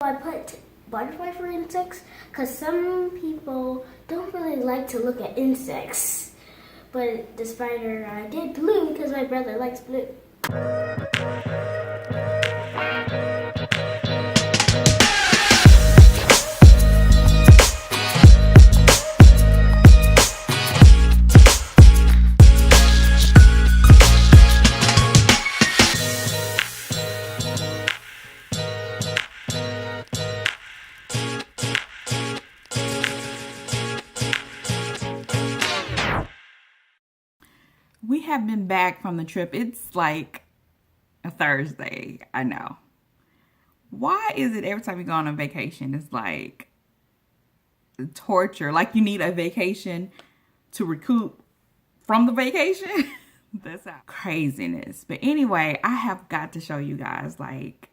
I put butterfly for insects because some people don't really like to look at insects. But the spider, I did blue because my brother likes blue. We have been back from the trip. It's like a Thursday. I know. Why is it every time you go on a vacation, it's like torture? Like you need a vacation to recoup from the vacation? That's how craziness. But anyway, I have got to show you guys, like,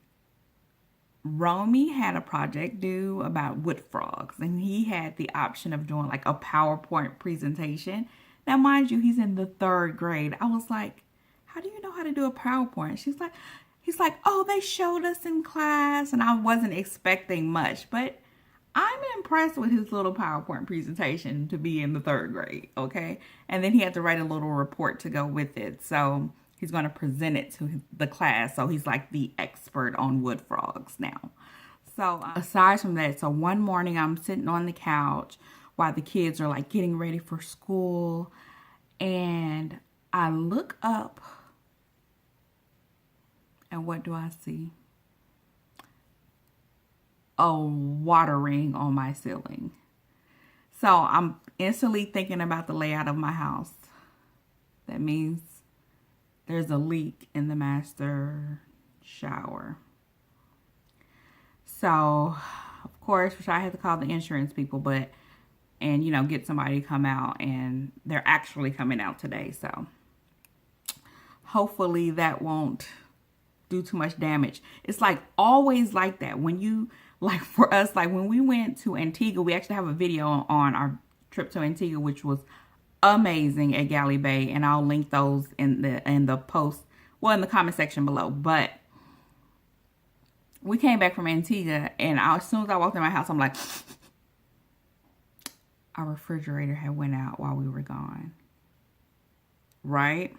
Romy had a project due about wood frogs, and he had the option of doing like a PowerPoint presentation. Now, mind you, he's in the 3rd grade. I was like, how do you know how to do a PowerPoint? He's like, oh, they showed us in class, and I wasn't expecting much, but I'm impressed with his little PowerPoint presentation to be in the 3rd grade, okay? And then he had to write a little report to go with it. So he's going to present it to the class. So he's like the expert on wood frogs now. So aside from that, so one morning I'm sitting on the couch while the kids are like getting ready for school. And I look up and what do I see? A water ring on my ceiling. So I'm instantly thinking about the layout of my house. That means there's a leak in the master shower. So, of course, which I had to call the insurance people, and you know, get somebody to come out, and they're actually coming out today. So hopefully that won't do too much damage. It's like always like that when you, like for us, like when we went to Antigua, we actually have a video on our trip to Antigua, which was amazing at Galley Bay, and I'll link those in the post, well, in the comment section below. But we came back from Antigua, and as soon as I walked in my house, I'm like, our refrigerator had went out while we were gone, right?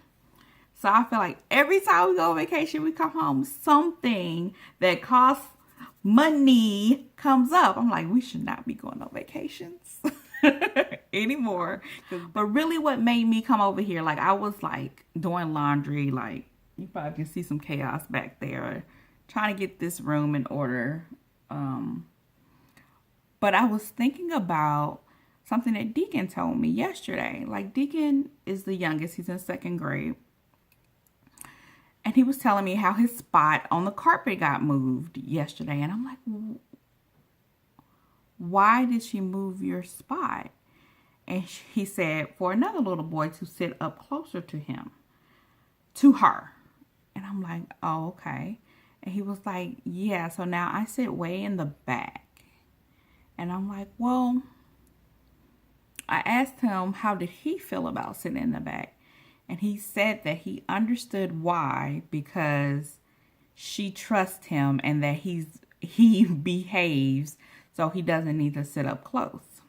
So I feel like every time we go on vacation, we come home, something that costs money comes up. I'm like, we should not be going on vacations anymore. But really what made me come over here, like I was like doing laundry, like you probably can see some chaos back there, trying to get this room in order. But I was thinking about something that Deacon told me yesterday. Like Deacon is the youngest, he's in 2nd grade. And he was telling me how his spot on the carpet got moved yesterday. And I'm like, why did she move your spot? And he said, for another little boy to sit up closer to her. And I'm like, oh, okay. And he was like, yeah, so now I sit way in the back. And I'm like, well, I asked him, how did he feel about sitting in the back? And he said that he understood why, because she trusts him and that he behaves, so he doesn't need to sit up close.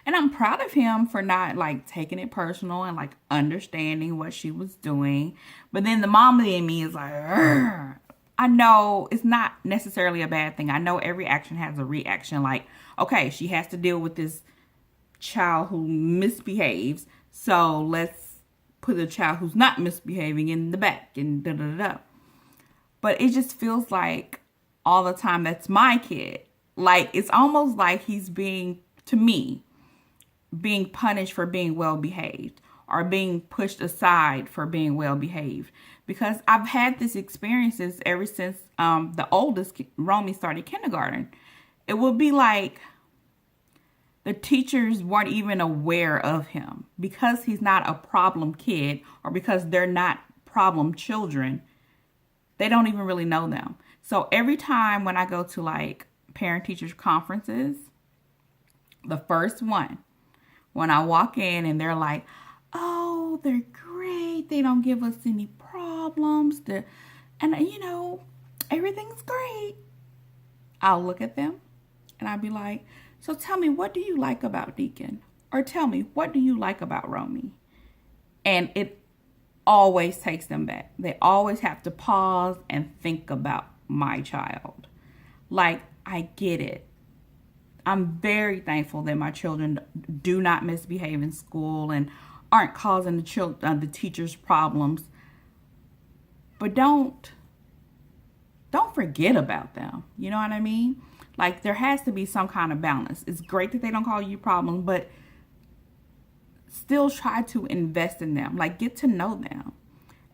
And I'm proud of him for not like taking it personal and like understanding what she was doing. But then the mama in me is like, "Argh." I know it's not necessarily a bad thing. I know every action has a reaction. Like, okay, she has to deal with this child who misbehaves, so let's put a child who's not misbehaving in the back and da da da. But it just feels like all the time that's my kid. Like it's almost like he's being, to me, being punished for being well behaved or being pushed aside for being well behaved. Because I've had these experiences ever since the oldest, Romy, started kindergarten. It would be like the teachers weren't even aware of him because he's not a problem kid, or because they're not problem children. They don't even really know them. So every time when I go to like parent teachers conferences, the first one, when I walk in and they're like, oh, they're great, they don't give us any problems, and you know, everything's great. I'll look at them and I'll be like, so tell me, what do you like about Deacon? Or tell me, what do you like about Romy? And it always takes them back. They always have to pause and think about my child. Like, I get it. I'm very thankful that my children do not misbehave in school and aren't causing the teachers problems. But don't forget about them. You know what I mean? Like, there has to be some kind of balance. It's great that they don't call you problems, but still try to invest in them. Like, get to know them.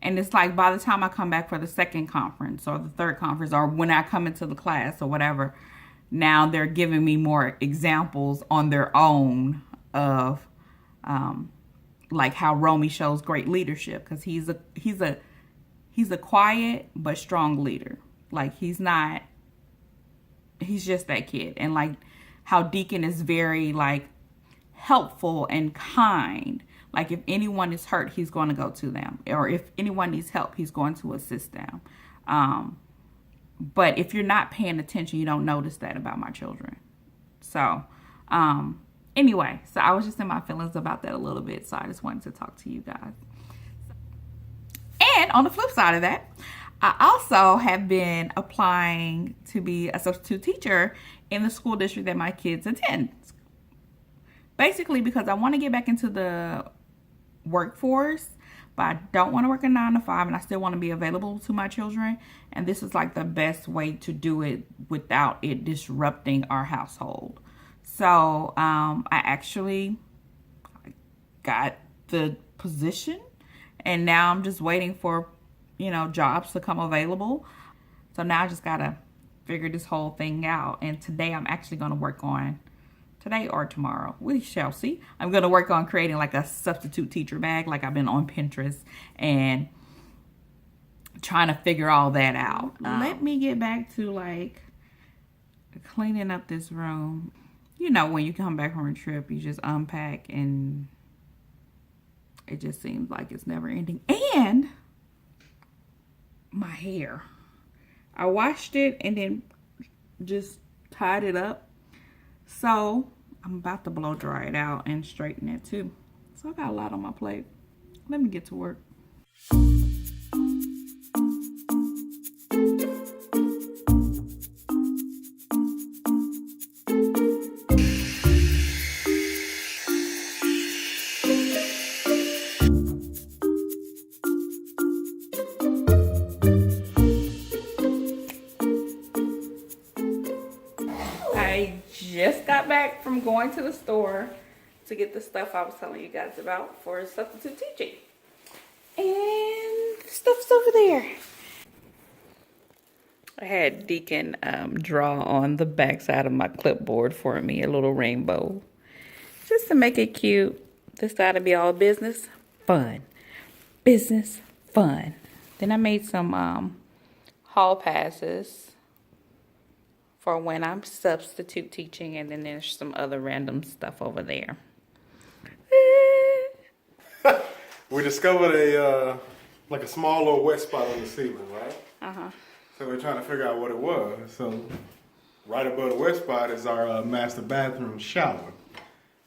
And it's like, by the time I come back for the second conference or the third conference, or when I come into the class or whatever, now they're giving me more examples on their own of like how Romy shows great leadership, because he's a quiet but strong leader. Like, he's just that kid. And like how Deacon is very like helpful and kind. Like, if anyone is hurt, he's going to go to them. Or if anyone needs help, he's going to assist them. But if you're not paying attention, you don't notice that about my children. So, anyway, so I was just in my feelings about that a little bit. So I just wanted to talk to you guys. And on the flip side of that, I also have been applying to be a substitute teacher in the school district that my kids attend. Basically because I want to get back into the workforce, but I don't want to work a 9 to 5, and I still want to be available to my children. And this is like the best way to do it without it disrupting our household. So I actually got the position, and now I'm just waiting for, jobs to come available. So now I just got to figure this whole thing out. And today I'm actually going to work on, today or tomorrow, we shall see. I'm going to work on creating like a substitute teacher bag. Like, I've been on Pinterest and trying to figure all that out. Let me get back to like cleaning up this room. When you come back from a trip, you just unpack and it just seems like it's never ending. And my hair, I washed it and then just tied it up. So I'm about to blow dry it out and straighten it too. So I got a lot on my plate. Let me get to work. I just got back from going to the store to get the stuff I was telling you guys about for substitute teaching. And the stuff's over there. I had Deacon draw on the backside of my clipboard for me a little rainbow, just to make it cute. This gotta be all business, fun. Business, fun. Then I made some hall passes for when I'm substitute teaching, and then there's some other random stuff over there. We discovered a small little wet spot on the ceiling, right? Uh-huh. So we're trying to figure out what it was. So right above the wet spot is our master bathroom shower.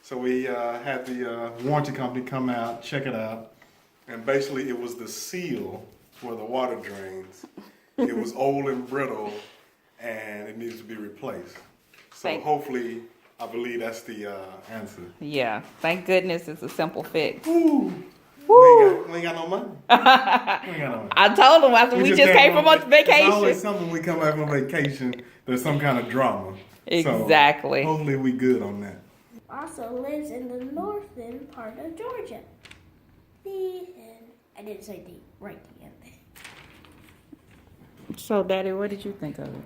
So we had the warranty company come out, check it out, and basically it was the seal where the water drains. It was old and brittle, and it needs to be replaced. So hopefully, I believe that's the answer. Yeah, thank goodness it's a simple fix. Woo! Woo! We ain't got no money. We ain't got no money. I told him after we just came from a vacation. It's always something when we come back from vacation, there's some kind of drama. Exactly. So hopefully we good on that. Also lives in the northern part of Georgia. The end. I didn't say the right the end. So, Daddy, what did you think of it?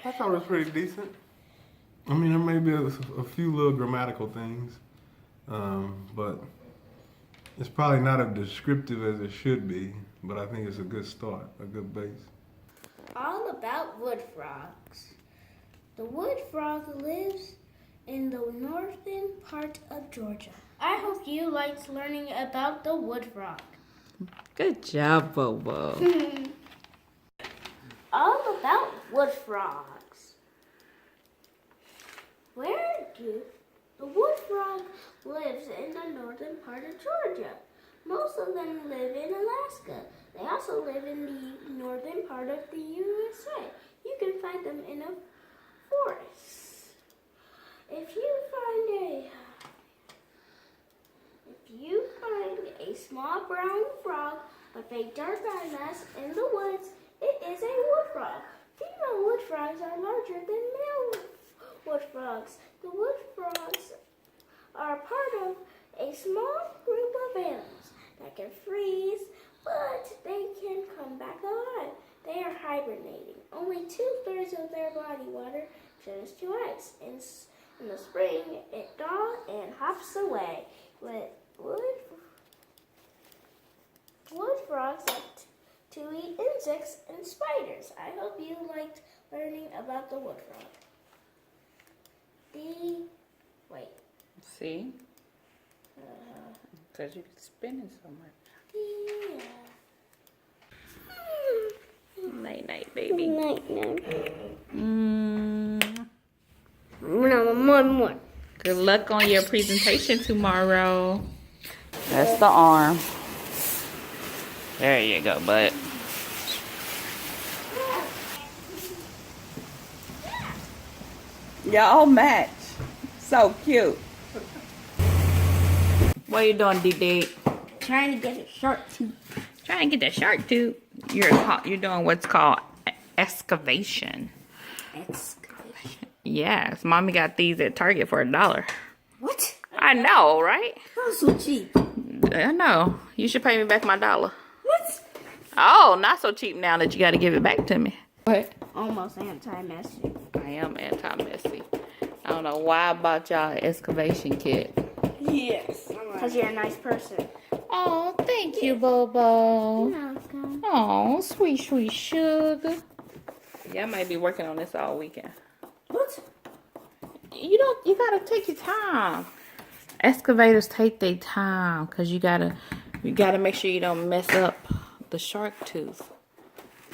I thought it was pretty decent. I mean, there may be a few little grammatical things, but it's probably not as descriptive as it should be, but I think it's a good start, a good base. All about wood frogs. The wood frog lives in the northern part of Georgia. I hope you liked learning about the wood frog. Good job, Bobo. All about wood frogs. Where do the wood frog lives in the northern part of Georgia? Most of them live in Alaska. They also live in the northern part of the USA. You can find them in a forest. If you find a small brown frog with a dark eye mask in the woods, it is a wood frog. Female wood frogs are larger than male wood frogs. The wood frogs are part of a small group of animals that can freeze, but they can come back alive. They are hibernating. Only 2/3 of their body water turns to ice. In the spring, it thaws and hops away. Wood frogs like to eat insects and spiders. I hope you liked learning about the wood frog. See? Because you're spinning so much. Night night, baby. Night night. More. Good luck on your presentation tomorrow. That's the arm. There you go, bud. Y'all match. So cute. What are you doing, D-Dig? Trying to get a shark tooth. Trying to get the shark tooth. You're doing what's called excavation. Excavation. Yes, mommy got these at Target for $1. What? I know, right? That's so cheap. I know. You should pay me back my $1. What? Oh, not so cheap now that you got to give it back to me. What? Almost anti-messy. I am anti-messy. I don't know why I bought y'all an excavation kit. Yes. Because you're a nice person. Oh, thank you, Bobo. You're welcome. Oh, sweet, sweet sugar. Yeah, I might be working on this all weekend. What? You gotta take your time. Excavators take their time because you gotta make sure you don't mess up the shark tooth.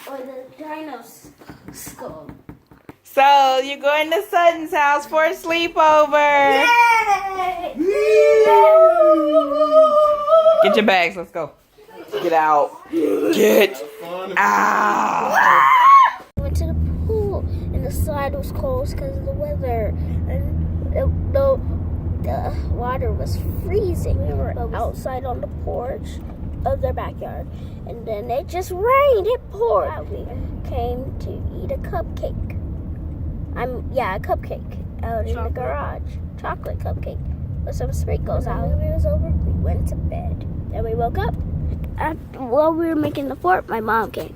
Or the dino's skull. So you're going to Sutton's house for a sleepover. Yay! Get your bags. Let's go. Get out. Get out. We went to the pool and the slide was closed because of the weather, and the water was freezing. We were outside on the porch of their backyard, and then it just rained. It poured. We came to eat a cupcake. A cupcake out in the garage. Chocolate cupcake with some sprinkles. Our movie was over. We went to bed. Then we woke up. While we were making the fort, my mom came.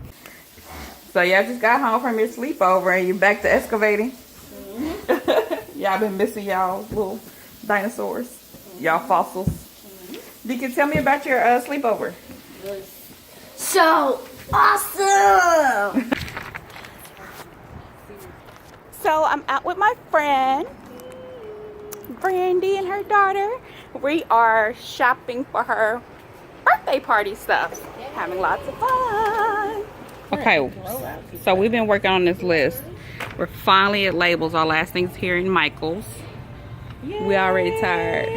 So y'all just got home from your sleepover and you're back to excavating? Mm-hmm. Y'all been missing y'all little dinosaurs? Y'all fossils? You can tell me about your sleepover. So awesome! So I'm out with my friend, Brandy, and her daughter. We are shopping for her birthday party stuff. Having lots of fun. Okay, so we've been working on this list. We're finally at labels. Our last thing's here in Michael's. Yay. We already tired.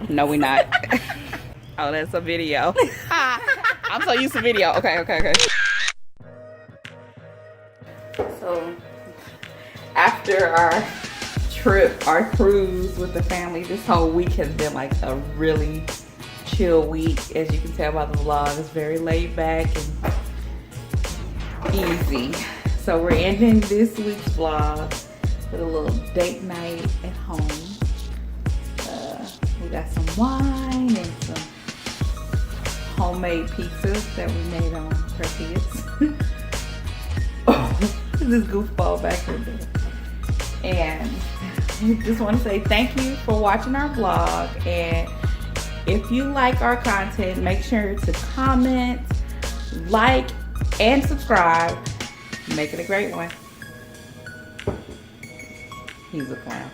No, we're not. Oh, that's a video. I'm so used to video. Okay. So after our trip, our cruise with the family, this whole week has been like a really chill week. As you can tell by the vlog, it's very laid back and easy. So we're ending this week's vlog with a little date night at home. We got some wine and some homemade pizzas that we made on tortillas. This goofball back here. And we just want to say thank you for watching our vlog. And if you like our content, make sure to comment, like, and subscribe. Make it a great one. He's a clown.